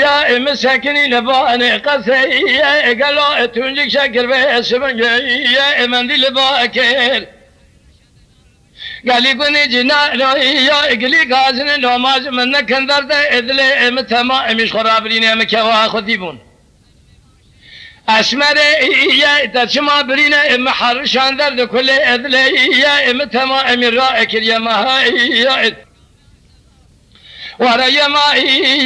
يا مساكني لباني قصي قالوا تونجك شكر بس يا مندي لباكر قال لي قني جنا يا قلي قازن لو ماز من كندر ده ادلي متما مش خرابرين مكوا خديبون أسمر يا تسمع برينا محر شاندر ده كل ادلي يا متما امير راك يا ما يا ورا يما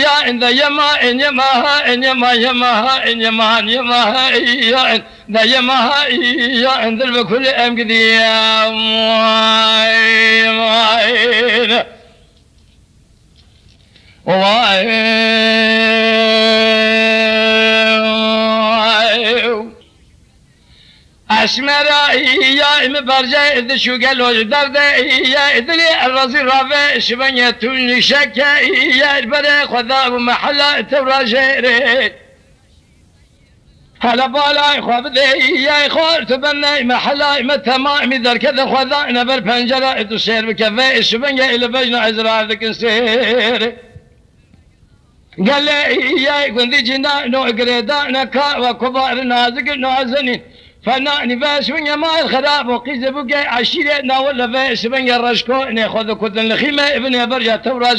يا عند يما يما يما يما يما يما يا عند يما يا عند الكل امقدي يا ماي أسمر يا مبرجة إذا شو قالوا درد يا إذا الرزي رافع شبنية توني شكا يا البري خذا ومحلا تراجيري هلا بالا خواب يا خور تبني محلا متما مدر كذا خذا نبر بنجرة تسير بكفاء شبنية إلى بجنا إزرار ذك نسير قال لي يا كنت جنا نو قريدا نكا وكبار نازك نازنين فناني باش من ما الخراب وقيز بقى عشيرتنا ولا باش من الرشكو ناخذ كتن الخيمة ابن برجع تورا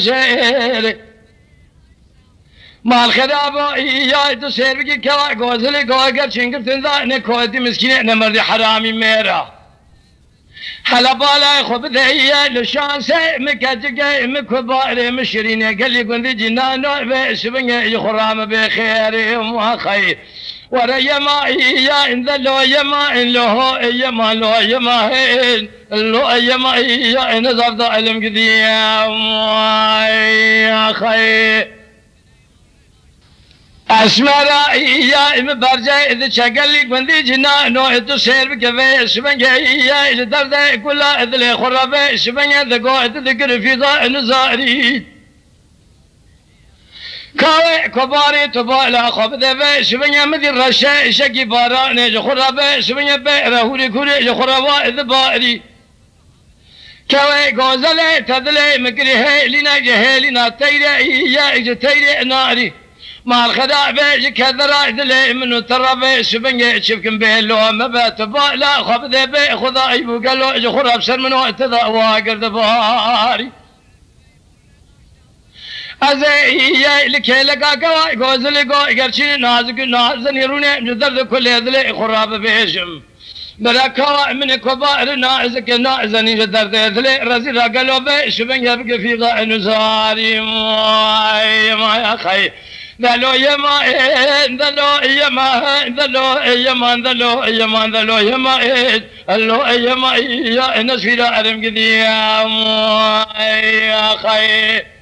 ما الخراب يا تسير بقى كوا غوزلي غوغر شنقر تنذا نكودي مسكين نمر حرامي ميرا هلا بالا خب ذي لشان سي مكاتجي مكبار مشرين قال لي كنت جنان باش من يخرام بخير وخير ورا يما يا إن ذلوا يما إن له يما له يما إن له يما يا إن زفت علم كذي يا خي أسمر يا إم برجع إذا شغل لي بندي جنا نو تسير بكفي شبنج يا إذا درد كلها إذا خرابة شبنج إذا قاعد تذكر في ذا نزاري كاوي كباري تبالا خب ذبه شبنيا مدي رشا شكي بارانه جخرابه شبنيا بيرهوري كوري جخرابا ذباري كاوي غوزله تدله مكري هيلنا جهيلنا تيري يا اجتيري ناري مع الخداع بيج كذرا دله من تربه شبنيا شفكم بهلو ما بتبالا خب ذبه خداي بقالو جخراب سر منو تذا واقر ذباري أزاي لك لك غوزلي غرشي نازك نازن يروني جدر كل هذل خراب بيشم بركوا من كبار نازك نازن جدر هذل رزي قالوا بيش بن يبقى في ضاع نزاري ما يا خي ذلو يما ذلو يما ذلو يما ذلو يما ذلو يما ذلو يما يا نسفي لا أرم كذي يا خي